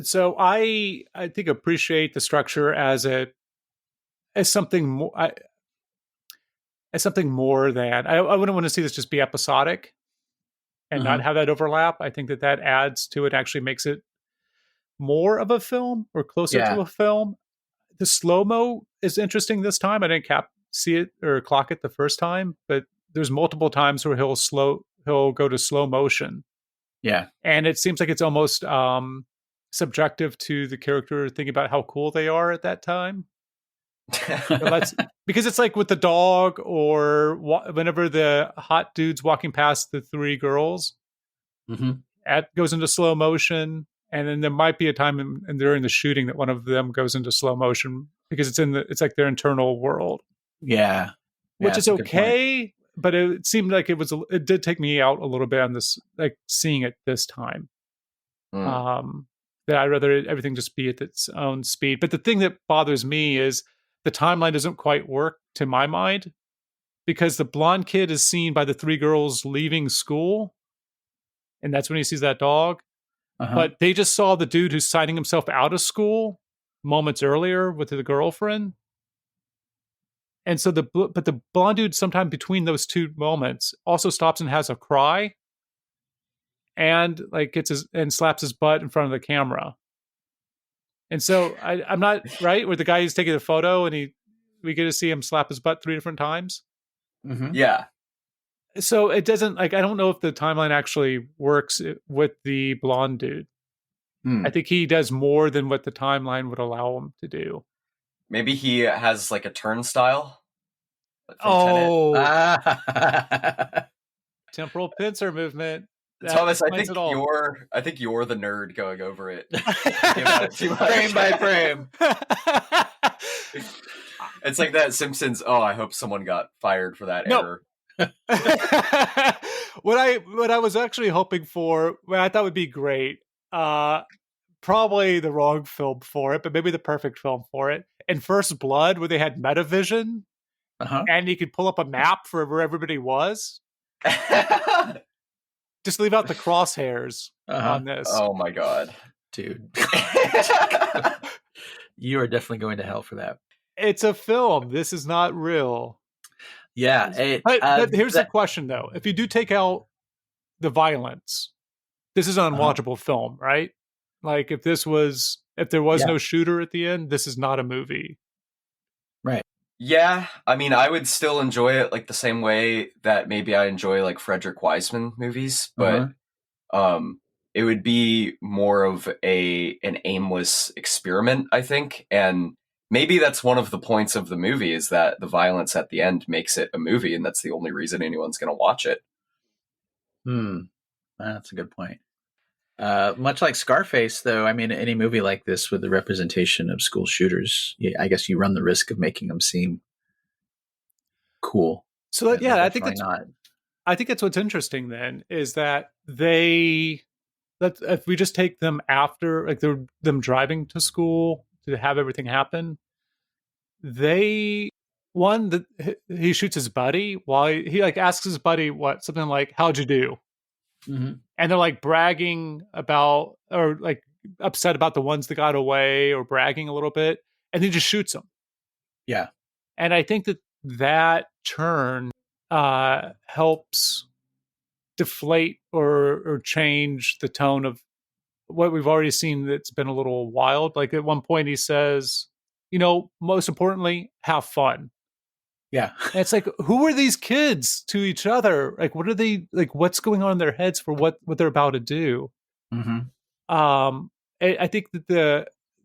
So I think appreciate the structure as something more. As something more than I wouldn't want to see this just be episodic and not have that overlap. I think that adds to it, actually makes it more of a film or closer to a film. The slow-mo is interesting this time. I didn't see it or clock it the first time, but there's multiple times where he'll go to slow motion. Yeah. And it seems like it's almost subjective to the character thinking about how cool they are at that time. Because it's like with the dog, or whenever the hot dude's walking past the 3 girls, it goes into slow motion, and then there might be a time during the shooting that one of them goes into slow motion because it's like their internal world. Yeah, which is okay, but it seemed like it did take me out a little bit on this, like seeing it this time. That I'd rather everything just be at its own speed. But the thing that bothers me is the timeline doesn't quite work to my mind, because the blonde kid is seen by the 3 girls leaving school, and that's when he sees that dog. But they just saw the dude who's signing himself out of school moments earlier with the girlfriend. And so the blonde dude, sometime between those 2 moments, also stops and has a cry, and like and slaps his butt in front of the camera. And so I'm not right where the guy is taking the photo and we get to see him slap his butt 3 different times. Yeah. So it doesn't, like, I don't know if the timeline actually works with the blonde dude. I think he does more than what the timeline would allow him to do. Maybe he has like a turnstile. Temporal pincer movement. That Thomas, I explains think it all. you're the nerd going over it. Frame by frame. It's like that Simpsons. Oh, I hope someone got fired for that error. What I was actually hoping for, what I thought would be great, probably the wrong film for it, but maybe the perfect film for it. In First Blood, where they had metavision, and you could pull up a map for where everybody was. Just leave out the crosshairs on this. Oh my god, dude! You are definitely going to hell for that. It's a film. This is not real. Yeah, but here's the question, though: if you do take out the violence, this is an unwatchable film, right? Like if there was no shooter at the end, this is not a movie. Right. Yeah, I mean, I would still enjoy it like the same way that maybe I enjoy like Frederick Wiseman movies, but it would be more of an aimless experiment, I think. And maybe that's one of the points of the movie, is that the violence at the end makes it a movie, and that's the only reason anyone's going to watch it. That's a good point. Much like Scarface, though, I mean, any movie like this with the representation of school shooters, I guess you run the risk of making them seem cool. So I think that's what's interesting. Then is that if we just take them after, like them driving to school to have everything happen, he shoots his buddy while he like asks his buddy something like, "How'd you do?" And they're like bragging about, or like upset about the ones that got away, or bragging a little bit, and he just shoots them. Yeah. And I think that turn helps deflate or change the tone of what we've already seen that's been a little wild. Like at one point he says, most importantly, have fun. Yeah. And it's like, who are these kids to each other? Like, what are they, like, what's going on in their heads for what they're about to do? I think that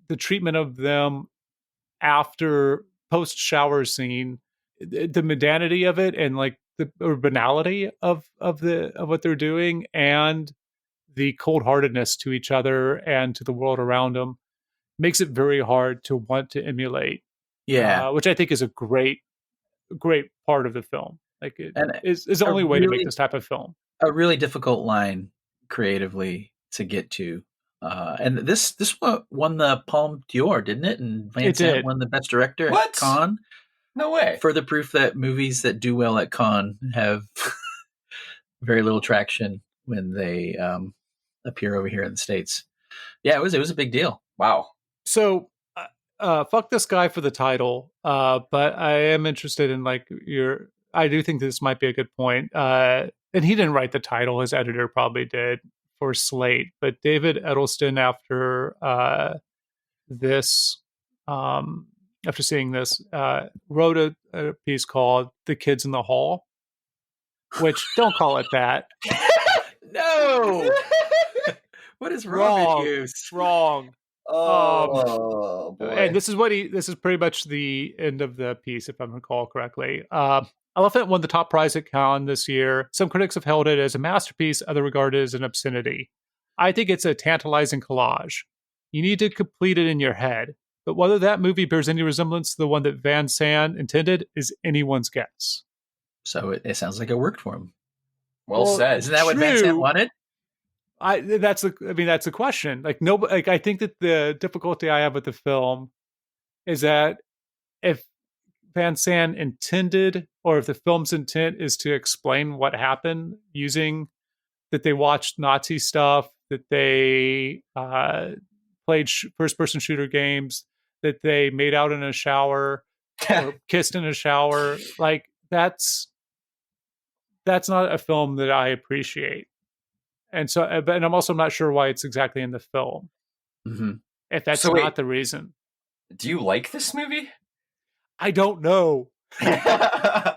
the treatment of them after post shower scene, the mundanity of it, and like the banality of what they're doing, and the cold heartedness to each other and to the world around them, makes it very hard to want to emulate. Yeah. Which I think is a great part of the film. Like it is the only way to make this type of film. A really difficult line creatively to get to. And this won the Palme d'Or, didn't it? And Van Sant won the Best Director at Cannes. No way. Further proof that movies that do well at Cannes have very little traction when they appear over here in the States. Yeah, it was a big deal. Wow. So fuck this guy for the title, but I am interested in I do think this might be a good point. And he didn't write the title; his editor probably did for Slate. But David Edelstein, after seeing this, wrote a piece called "The Kids in the Hall," which don't call it that. No. What is wrong with you? Wrong. Oh boy! And this is pretty much the end of the piece, if I recall correctly. Elephant won the top prize at Cannes this year. Some critics have held it as a masterpiece, others regard it as an obscenity. I think it's a tantalizing collage. You need to complete it in your head, but whether that movie bears any resemblance to the one that Van Sant intended is anyone's guess. So it sounds like it worked for him. Well said. Isn't that what Van Sant wanted? That's the question. I think that the difficulty I have with the film is that if Van Sant intended, or if the film's intent is to explain what happened, using that they watched Nazi stuff, that they played first-person shooter games, that they made out in a shower or kissed in a shower, like that's not a film that I appreciate. And so, and I'm also not sure why it's exactly in the film. If that's not the reason. Do you like this movie? I don't know. I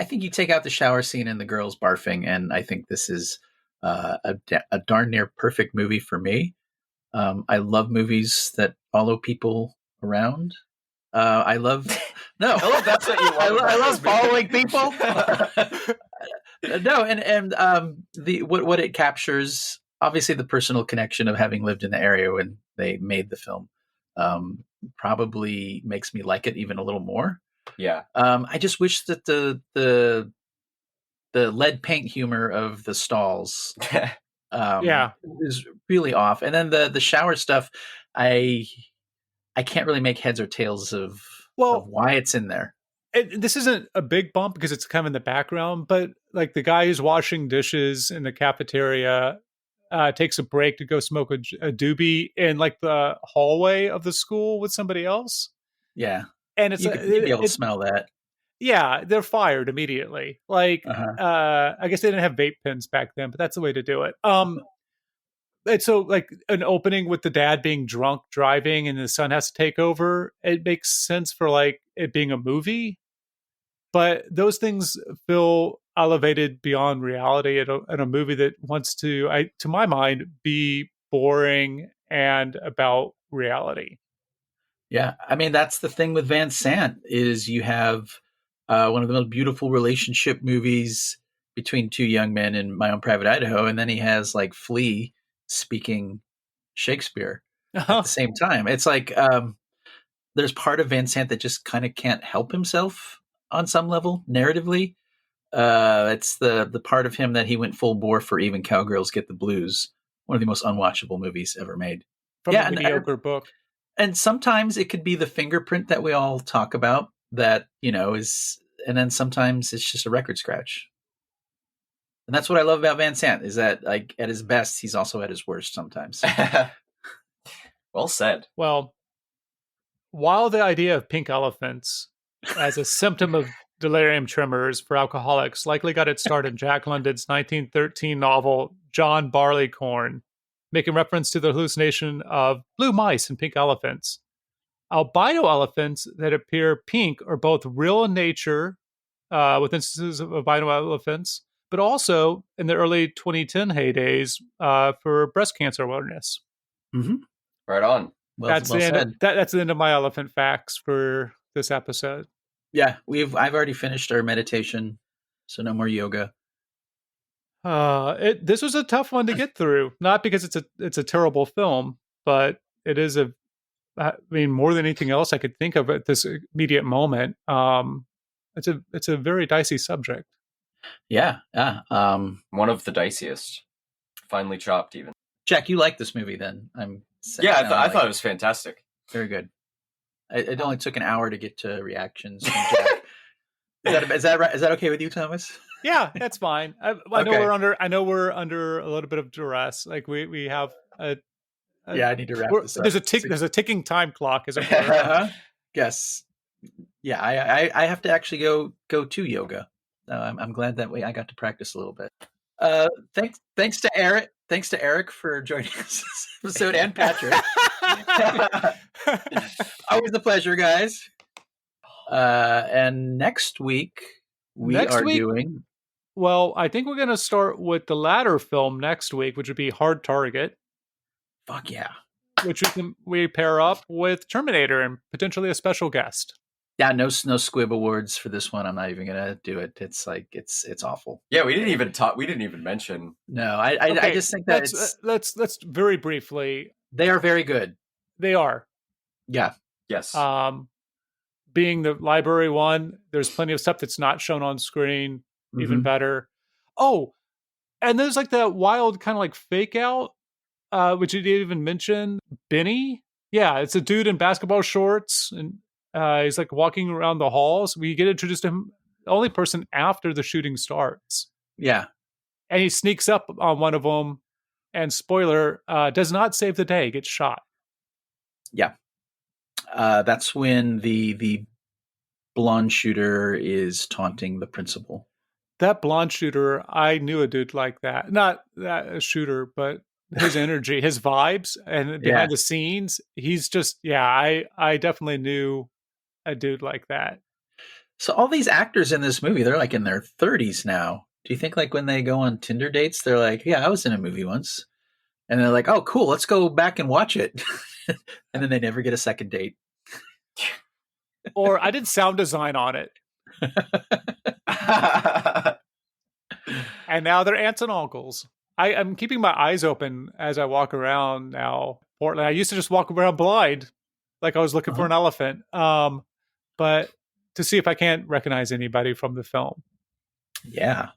think you take out the shower scene and the girls barfing, and I think this is a darn near perfect movie for me. I love movies that follow people around. I love no. I love that's what you love. I love following people. No, and the what it captures, obviously the personal connection of having lived in the area when they made the film, probably makes me like it even a little more. Yeah. I just wish that the lead paint humor of the stalls is really off, and then the shower stuff, I can't really make heads or tails of why it's in there. This isn't a big bump because it's kind of in the background, but like the guy who's washing dishes in the cafeteria takes a break to go smoke a doobie in like the hallway of the school with somebody else. Yeah. And it's you'd be able to smell that. Yeah, they're fired immediately. Like, I guess they didn't have vape pens back then, but that's the way to do it. And so like an opening with the dad being drunk driving and the son has to take over, it makes sense for like it being a movie. But those things feel elevated beyond reality in a movie that wants to my mind, be boring and about reality. Yeah, I mean, that's the thing with Van Sant is you have one of the most beautiful relationship movies between two young men in My Own Private Idaho, and then he has like Flea speaking Shakespeare at the same time. It's like there's part of Van Sant that just kind of can't help himself on some level narratively. It's the part of him that he went full bore for. Even Cowgirls Get the Blues, one of the most unwatchable movies ever made. From a mediocre book. And sometimes it could be the fingerprint that we all talk about that, is, and then sometimes it's just a record scratch. And that's what I love about Van Sant is that like at his best, he's also at his worst sometimes. Well said. Well, while the idea of pink elephants as a symptom of delirium tremors for alcoholics likely got its start in Jack London's 1913 novel, John Barleycorn, making reference to the hallucination of blue mice and pink elephants. Albino elephants that appear pink are both real in nature, with instances of albino elephants, but also in the early 2010 heydays for breast cancer awareness. Mm-hmm. Right on. That's the end of my elephant facts for this episode. Yeah, I've already finished our meditation, so no more yoga. This was a tough one to get through, not because it's a terrible film, but it is more than anything else I could think of at this immediate moment. It's a very dicey subject. Yeah. One of the diciest. Finely chopped, even. Jack, you like this movie then? I thought it was fantastic. Very good. It only took an hour to get to reactions from Jack. Is that right? Is that okay with you, Thomas? Yeah, that's fine. I know we're under a little bit of duress. Like we have I need to wrap this up. There's a ticking time clock, as it were. Yes. Yeah, I have to actually go to yoga. I'm glad that I got to practice a little bit. Thanks to Eric. Thanks to Eric for joining us this episode, and Patrick. Always a pleasure, guys. And next week we are doing. Well, I think we're going to start with the latter film next week, which would be Hard Target. Fuck yeah! Which we pair up with Terminator and potentially a special guest. Yeah, no Squib awards for this one. I'm not even gonna do it. It's like it's awful. Yeah, we didn't even talk. We didn't even mention. No, I just think that let's very briefly. They are very good. They are. Yeah. Yes. Being the library one, there's plenty of stuff that's not shown on screen. Mm-hmm. Even better. Oh, and there's like that wild kind of like fake out, which you didn't even mention. Benny. Yeah, it's a dude in basketball shorts and. He's like walking around the halls. We get introduced to him, the only person after the shooting starts. Yeah. And he sneaks up on one of them and spoiler, does not save the day, gets shot. Yeah. That's when the blonde shooter is taunting the principal. That blonde shooter, I knew a dude like that. Not that a shooter, but his energy, his vibes, and behind the scenes, he's just, I definitely knew a dude like that. So all these actors in this movie, they're like in their 30s now. Do you think like when they go on Tinder dates, they're like, yeah, I was in a movie once. And they're like, oh, cool, let's go back and watch it. And then they never get a second date. Or I did sound design on it. And now they're aunts and uncles. I'm keeping my eyes open as I walk around now. Portland. I used to just walk around blind, like I was looking for an elephant. But to see if I can't recognize anybody from the film. Yeah.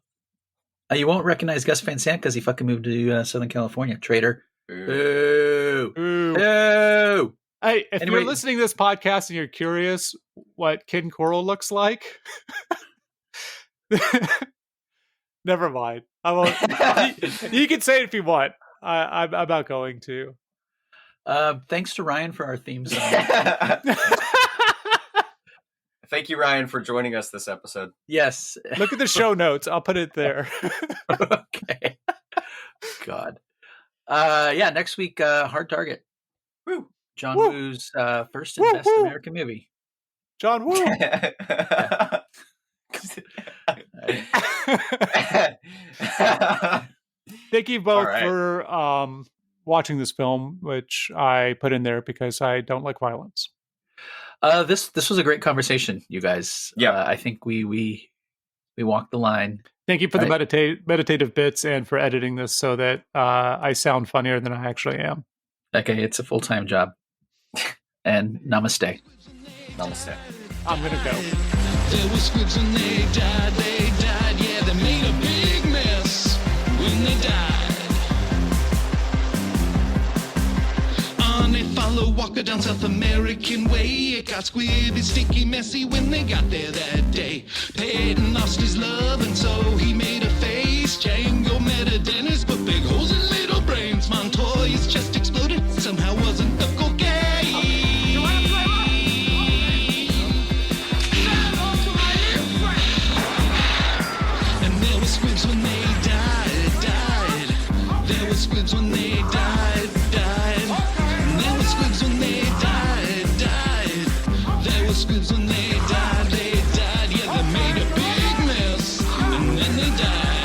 You won't recognize Gus Van Sant because he fucking moved to Southern California. Traitor. Ooh. Ooh. Ooh. Hey, if Anyway. you're listening to this podcast and you're curious what Ken Coral looks like, never mind. I won't. You can say it if you want. I'm not going to. Thanks to Ryan for our theme song. Thank you, Ryan, for joining us this episode. Yes. Look at the show notes. I'll put it there. Okay. God. Yeah, next week, Hard Target. Woo. John Woo. Woo's first and best Woo. American movie. John Woo. Thank you both for watching this film, which I put in there because I don't like violence. This was a great conversation, you guys. Yeah. I think we walked the line. Thank you for the meditative bits and for editing this so that I sound funnier than I actually am. Okay, it's a full-time job. And namaste. Namaste. I'm gonna go. There were squibs when they died, yeah, they made a big mess when they died. On a follow walker down South American way, it got squibby, sticky, messy when they got there that day. Peyton lost his love and so he made a face. Django met a dentist, put big holes in little brains. Montoya's chest exploded, somehow wasn't the cocaine. Squibs when they died. There were squibs when they died. There were squibs when they died. There were squibs when they died. Yeah, they made a big mess and then they died.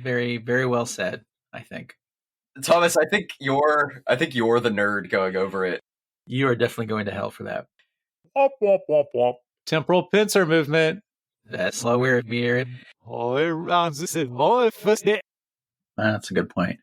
Very, very well said, I think. Thomas, I think you're the nerd going over it. You are definitely going to hell for that. Wop, wop, wop, wop. Temporal pincer movement. That's slower. All around this is more first day. That's a good point.